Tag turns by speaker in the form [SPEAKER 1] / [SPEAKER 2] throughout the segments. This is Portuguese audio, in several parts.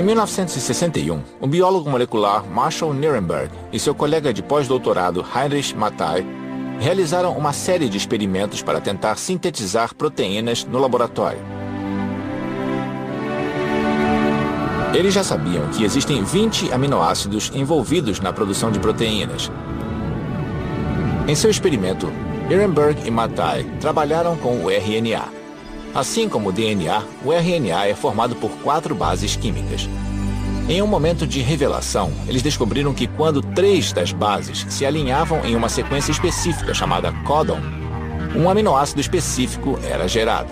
[SPEAKER 1] Em 1961, o biólogo molecular Marshall Nirenberg e seu colega de pós-doutorado Heinrich Mattei realizaram uma série de experimentos para tentar sintetizar proteínas no laboratório. Eles já sabiam que existem 20 aminoácidos envolvidos na produção de proteínas. Em seu experimento, Nirenberg e Mattei trabalharam com o RNA. Assim como o DNA, o RNA é formado por 4 bases químicas. Em um momento de revelação, eles descobriram que quando 3 das bases se alinhavam em uma sequência específica chamada códon, um aminoácido específico era gerado.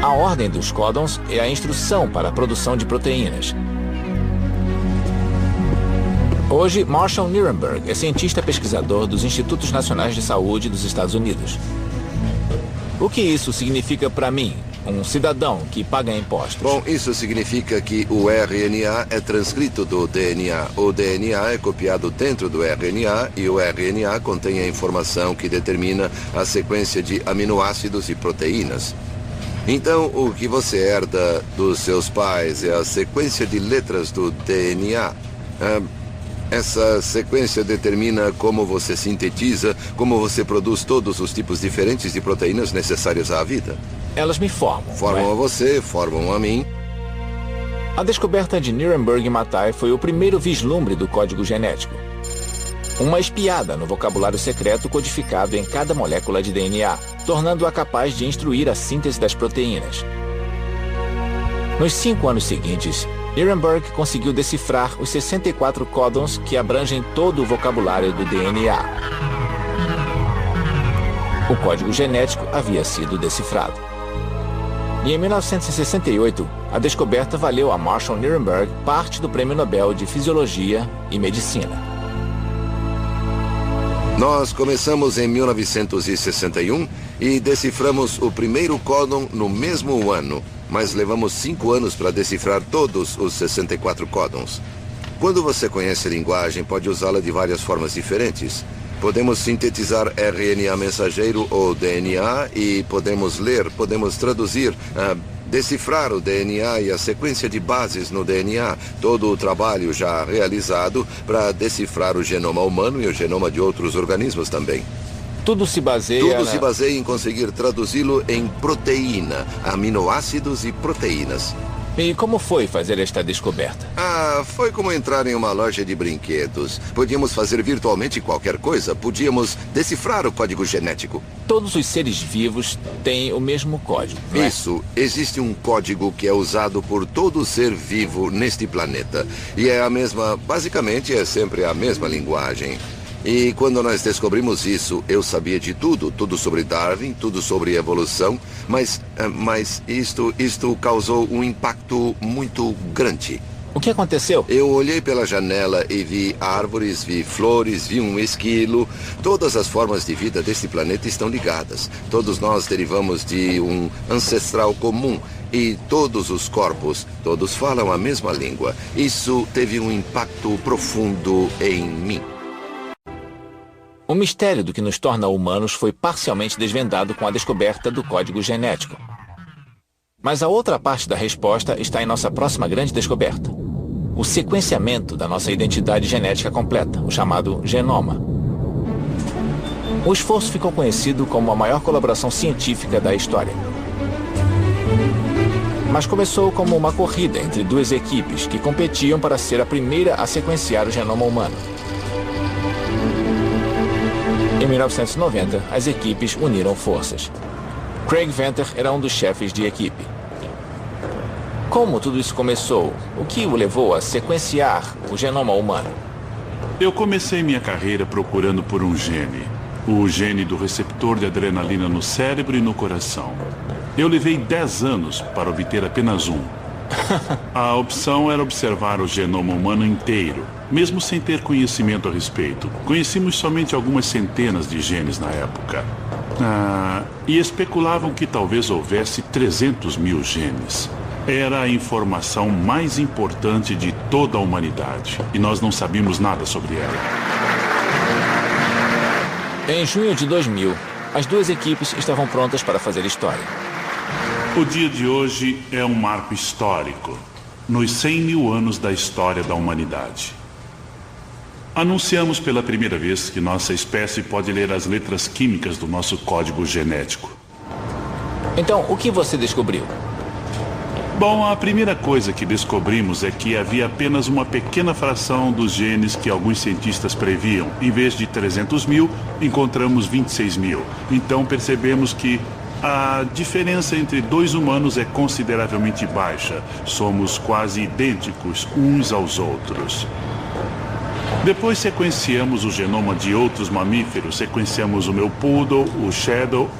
[SPEAKER 1] A ordem dos códons é a instrução para a produção de proteínas. Hoje, Marshall Nirenberg é cientista pesquisador dos Institutos Nacionais de Saúde dos Estados Unidos. O que isso significa para mim, um cidadão que paga impostos?
[SPEAKER 2] Bom, isso significa que o RNA é transcrito do DNA. O DNA é copiado dentro do RNA e o RNA contém a informação que determina a sequência de aminoácidos e proteínas. Então, o que você herda dos seus pais é a sequência de letras do DNA. Essa sequência determina como você sintetiza, como você produz todos os tipos diferentes de proteínas necessárias à vida.
[SPEAKER 1] Elas me formam.
[SPEAKER 2] Formam a você, formam a mim.
[SPEAKER 1] A descoberta de Nirenberg e Mattei foi o primeiro vislumbre do código genético. Uma espiada no vocabulário secreto codificado em cada molécula de DNA, tornando-a capaz de instruir a síntese das proteínas. Nos 5 anos seguintes, Nirenberg conseguiu decifrar os 64 códons que abrangem todo o vocabulário do DNA. O código genético havia sido decifrado. E em 1968, a descoberta valeu a Marshall Nirenberg parte do Prêmio Nobel de Fisiologia e Medicina.
[SPEAKER 2] Nós começamos em 1961 e deciframos o primeiro códon no mesmo ano, mas levamos 5 anos para decifrar todos os 64 códons. Quando você conhece a linguagem, pode usá-la de várias formas diferentes. Podemos sintetizar RNA mensageiro ou DNA e podemos ler, podemos traduzir, decifrar o DNA e a sequência de bases no DNA, todo o trabalho já realizado para decifrar o genoma humano e o genoma de outros organismos também.
[SPEAKER 1] Tudo se baseia
[SPEAKER 2] em conseguir traduzi-lo em proteína, aminoácidos e proteínas.
[SPEAKER 1] E como foi fazer esta descoberta?
[SPEAKER 2] Foi como entrar em uma loja de brinquedos. Podíamos fazer virtualmente qualquer coisa. Podíamos decifrar o código genético.
[SPEAKER 1] Todos os seres vivos têm o mesmo código, não é?
[SPEAKER 2] Isso. Existe um código que é usado por todo ser vivo neste planeta. E é a mesma, basicamente é sempre a mesma linguagem. E quando nós descobrimos isso, eu sabia de tudo, tudo sobre Darwin, tudo sobre evolução, mas isto causou um impacto muito grande.
[SPEAKER 1] O que aconteceu?
[SPEAKER 2] Eu olhei pela janela e vi árvores, vi flores, vi um esquilo. Todas as formas de vida deste planeta estão ligadas. Todos nós derivamos de um ancestral comum. E todos os corpos, todos falam a mesma língua. Isso teve um impacto profundo em mim.
[SPEAKER 1] O mistério do que nos torna humanos foi parcialmente desvendado com a descoberta do código genético. Mas a outra parte da resposta está em nossa próxima grande descoberta: o sequenciamento da nossa identidade genética completa, o chamado genoma. O esforço ficou conhecido como a maior colaboração científica da história. Mas começou como uma corrida entre 2 equipes que competiam para ser a primeira a sequenciar o genoma humano. Em 1990, as equipes uniram forças. Craig Venter era um dos chefes de equipe. Como tudo isso começou? O que o levou a sequenciar o genoma humano?
[SPEAKER 3] Eu comecei minha carreira procurando por um gene. O gene do receptor de adrenalina no cérebro e no coração. Eu levei 10 anos para obter apenas um. A opção era observar o genoma humano inteiro, mesmo sem ter conhecimento a respeito. Conhecíamos somente algumas centenas de genes na época. E especulavam que talvez houvesse 300 mil genes. Era a informação mais importante de toda a humanidade. E nós não sabíamos nada sobre ela.
[SPEAKER 1] Em junho de 2000, as 2 equipes estavam prontas para fazer história.
[SPEAKER 3] O dia de hoje é um marco histórico, nos 100 mil anos da história da humanidade. Anunciamos pela primeira vez que nossa espécie pode ler as letras químicas do nosso código genético.
[SPEAKER 1] Então, o que você descobriu?
[SPEAKER 3] Bom, a primeira coisa que descobrimos é que havia apenas uma pequena fração dos genes que alguns cientistas previam. Em vez de 300 mil, encontramos 26 mil. Então percebemos que a diferença entre dois humanos é consideravelmente baixa. Somos quase idênticos uns aos outros. Depois sequenciamos o genoma de outros mamíferos. Sequenciamos o meu poodle, o Shadow,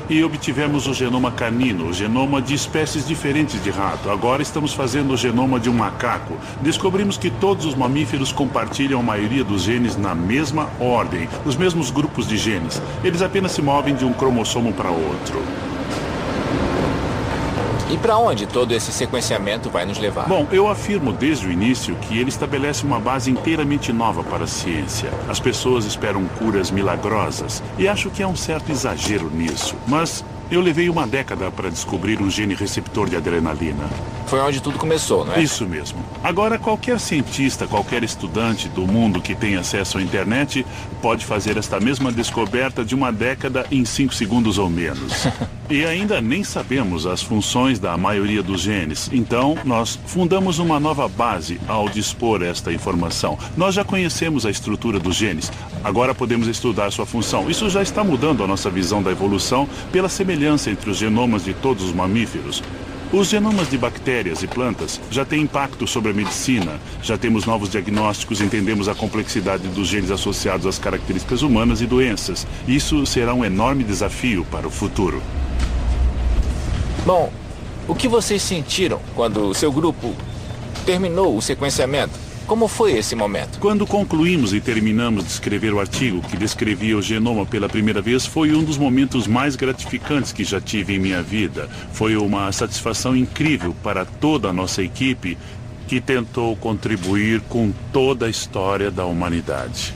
[SPEAKER 3] e obtivemos o genoma canino, o genoma de espécies diferentes de rato. Agora estamos fazendo o genoma de um macaco. Descobrimos que todos os mamíferos compartilham a maioria dos genes na mesma ordem, os mesmos grupos de genes. Eles apenas se movem de um cromossomo para outro.
[SPEAKER 1] E para onde todo esse sequenciamento vai nos levar?
[SPEAKER 3] Bom, eu afirmo desde o início que ele estabelece uma base inteiramente nova para a ciência. As pessoas esperam curas milagrosas e acho que há um certo exagero nisso. Mas eu levei uma década para descobrir um gene receptor de adrenalina.
[SPEAKER 1] Foi onde tudo começou, não é?
[SPEAKER 3] Isso mesmo. Agora, qualquer cientista, qualquer estudante do mundo que tenha acesso à internet pode fazer esta mesma descoberta de uma década em 5 segundos ou menos. E ainda nem sabemos as funções da maioria dos genes. Então, nós fundamos uma nova base ao dispor esta informação. Nós já conhecemos a estrutura dos genes. Agora podemos estudar sua função. Isso já está mudando a nossa visão da evolução pela semelhança entre os genomas de todos os mamíferos. Os genomas de bactérias e plantas já têm impacto sobre a medicina. Já temos novos diagnósticos, entendemos a complexidade dos genes associados às características humanas e doenças. Isso será um enorme desafio para o futuro.
[SPEAKER 1] Bom, o que vocês sentiram quando o seu grupo terminou o sequenciamento? Como foi esse momento?
[SPEAKER 3] Quando concluímos e terminamos de escrever o artigo que descrevia o genoma pela primeira vez, foi um dos momentos mais gratificantes que já tive em minha vida. Foi uma satisfação incrível para toda a nossa equipe que tentou contribuir com toda a história da humanidade.